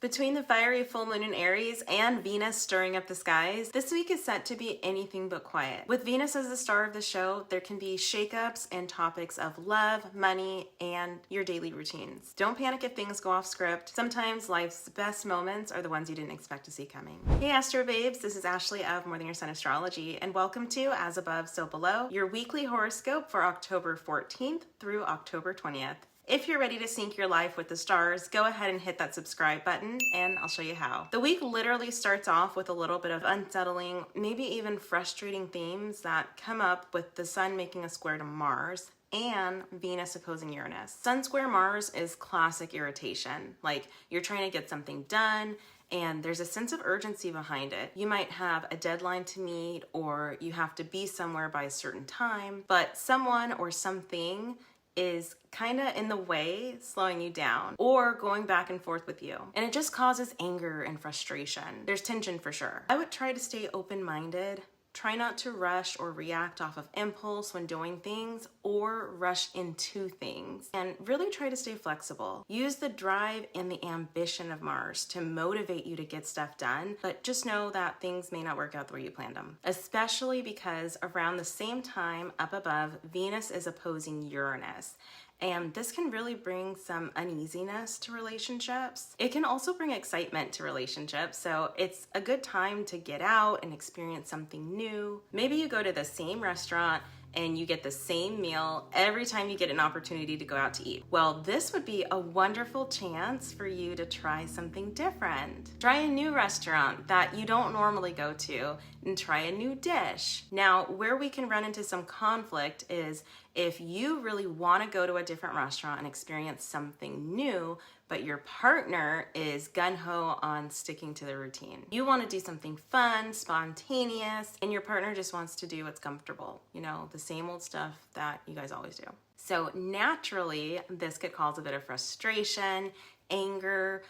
Between the fiery full moon in Aries and Venus stirring up the skies, this week is set to be anything but quiet. With Venus as the star of the show, there can be shakeups and topics of love, money, and your daily routines. Don't panic if things go off script. Sometimes life's best moments are the ones you didn't expect to see coming. Hey Astro Babes, this is Ashley of More Than Your Sun Astrology, and welcome to As Above, So Below, your weekly horoscope for October 14th through October 20th. If you're ready to sync your life with the stars, go ahead and hit that subscribe button and I'll show you how. The week literally starts off with a little bit of unsettling, maybe even frustrating themes that come up with the sun making a square to Mars and Venus opposing Uranus. Sun square Mars is classic irritation. Like you're trying to get something done and there's a sense of urgency behind it. You might have a deadline to meet or you have to be somewhere by a certain time, but someone or something is kind of in the way, slowing you down, or going back and forth with you. And it just causes anger and frustration. There's tension for sure. I would try to stay open-minded. Try not to rush or react off of impulse when doing things or rush into things. And really try to stay flexible. Use the drive and the ambition of Mars to motivate you to get stuff done, but just know that things may not work out the way you planned them. Especially because around the same time up above, Venus is opposing Uranus. And this can really bring some uneasiness to relationships. It can also bring excitement to relationships, so it's a good time to get out and experience something new. Maybe you go to the same restaurant and you get the same meal every time you get an opportunity to go out to eat. Well, this would be a wonderful chance for you to try something different. Try a new restaurant that you don't normally go to and try a new dish. Now, where we can run into some conflict is if you really want to go to a different restaurant and experience something new, but your partner is gung-ho on sticking to the routine. You want to do something fun, spontaneous, and your partner just wants to do what's comfortable. You know, the same old stuff that you guys always do. So naturally, this could cause a bit of frustration, anger,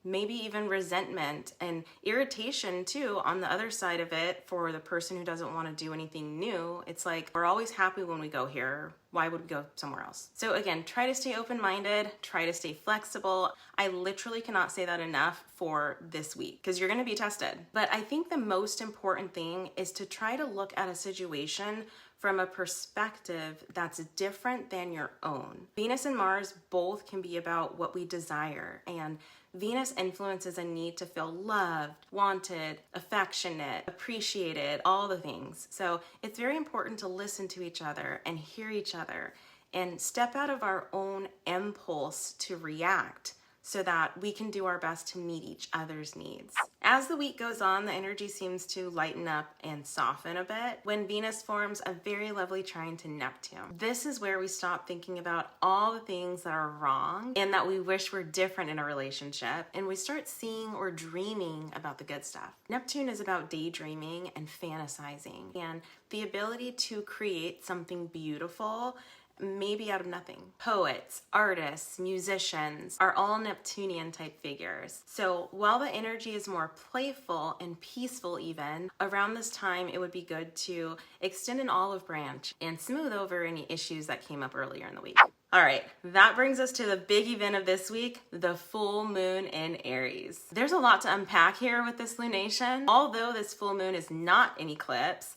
maybe even resentment and irritation too on the other side of it for the person who doesn't want to do anything new. It's like, we're always happy when we go here. Why would we go somewhere else? So again, try to stay open-minded, try to stay flexible. I literally cannot say that enough for this week because you're going to be tested. But I think the most important thing is to try to look at a situation from a perspective that's different than your own. Venus and Mars both can be about what we desire, and Venus influences a need to feel loved, wanted, affectionate, appreciated, all the things. So it's very important to listen to each other and hear each other and step out of our own impulse to react so that we can do our best to meet each other's needs. As the week goes on, the energy seems to lighten up and soften a bit when Venus forms a very lovely trine to Neptune. This is where we stop thinking about all the things that are wrong and that we wish were different in a relationship, and we start seeing or dreaming about the good stuff. Neptune is about daydreaming and fantasizing and the ability to create something beautiful maybe out of nothing. Poets, artists, musicians are all Neptunian type figures. So while the energy is more playful and peaceful even, around this time it would be good to extend an olive branch and smooth over any issues that came up earlier in the week. All right, that brings us to the big event of this week, the full moon in Aries. There's a lot to unpack here with this lunation. Although this full moon is not an eclipse,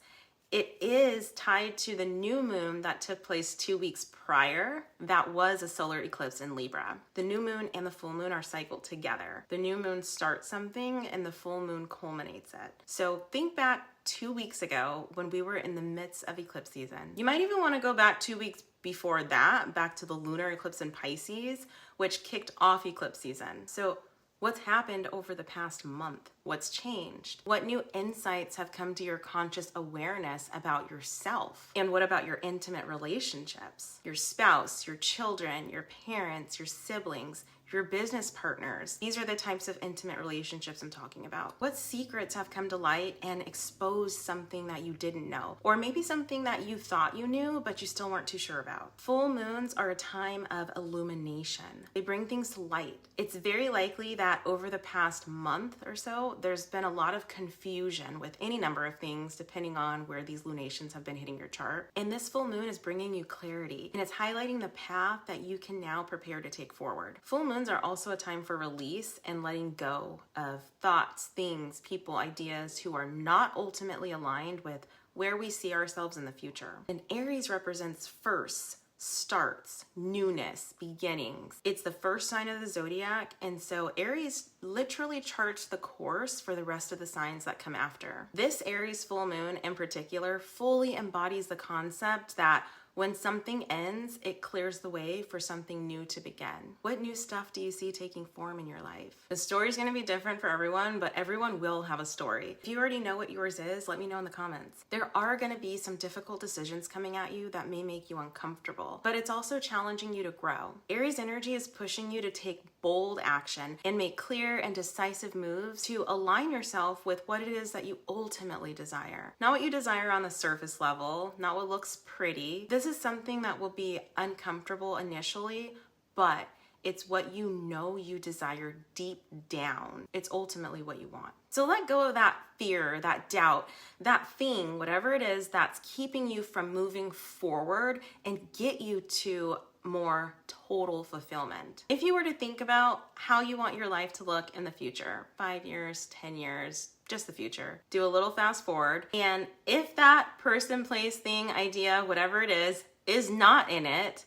it is tied to the new moon that took place 2 weeks prior. That was a solar eclipse in Libra. The new moon and the full moon are cycled together. The new moon starts something and the full moon culminates it. So think back 2 weeks ago when we were in the midst of eclipse season. You might even want to go back 2 weeks before that, back to the lunar eclipse in Pisces, which kicked off eclipse season. So what's happened over the past month? What's changed? What new insights have come to your conscious awareness about yourself? And what about your intimate relationships? Your spouse, your children, your parents, your siblings, your business partners. These are the types of intimate relationships I'm talking about. What secrets have come to light and exposed something that you didn't know? Or maybe something that you thought you knew, but you still weren't too sure about. Full moons are a time of illumination. They bring things to light. It's very likely that over the past month or so, there's been a lot of confusion with any number of things depending on where these lunations have been hitting your chart. And this full moon is bringing you clarity, and it's highlighting the path that you can now prepare to take forward. Full moons moons are also a time for release and letting go of thoughts, things, people, ideas who are not ultimately aligned with where we see ourselves in the future. And Aries represents firsts, starts, newness, beginnings. It's the first sign of the zodiac, and so Aries literally charts the course for the rest of the signs that come after. This Aries full moon in particular fully embodies the concept that when something ends, it clears the way for something new to begin. What new stuff do you see taking form in your life? The story's gonna be different for everyone, but everyone will have a story. If you already know what yours is, let me know in the comments. There are gonna be some difficult decisions coming at you that may make you uncomfortable, but it's also challenging you to grow. Aries energy is pushing you to take bold action and make clear and decisive moves to align yourself with what it is that you ultimately desire. Not what you desire on the surface level, not what looks pretty. This is something that will be uncomfortable initially, but it's what you know you desire deep down. It's ultimately what you want. So let go of that fear, that doubt, that thing, whatever it is that's keeping you from moving forward and get you to more total fulfillment. If you were to think about how you want your life to look in the future, 5 years, 10 years, just the future, do a little fast forward. And if that person, place, thing, idea, whatever it is not in it,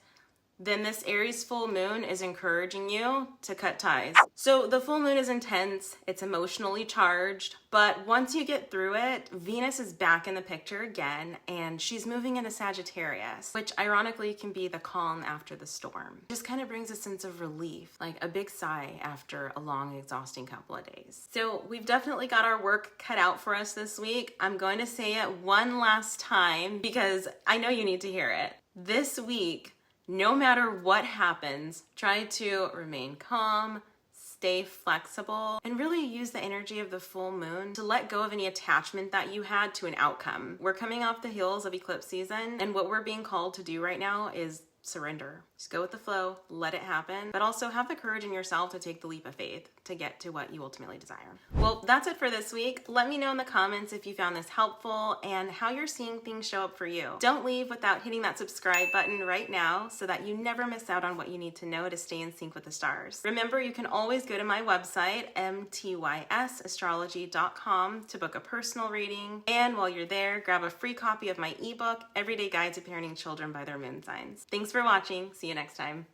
then this Aries full moon is encouraging you to cut ties. So the full moon is intense, it's emotionally charged, but once you get through it, Venus is back in the picture again, and she's moving into Sagittarius, which ironically can be the calm after the storm. It just kind of brings a sense of relief, like a big sigh after a long, exhausting couple of days. So we've definitely got our work cut out for us this week. I'm going to say it one last time because I know you need to hear it. This week, no matter what happens, try to remain calm, stay flexible, and really use the energy of the full moon to let go of any attachment that you had to an outcome. We're coming off the heels of eclipse season, and what we're being called to do right now is surrender. Just go with the flow, let it happen, but also have the courage in yourself to take the leap of faith to get to what you ultimately desire. Well, that's it for this week. Let me know in the comments if you found this helpful and how you're seeing things show up for you. Don't leave without hitting that subscribe button right now so that you never miss out on what you need to know to stay in sync with the stars. Remember, you can always go to my website, mtysastrology.com, to book a personal reading. And while you're there, grab a free copy of my ebook, Everyday Guide to Parenting Children by Their Moon Signs. Thanks for watching. See you next time.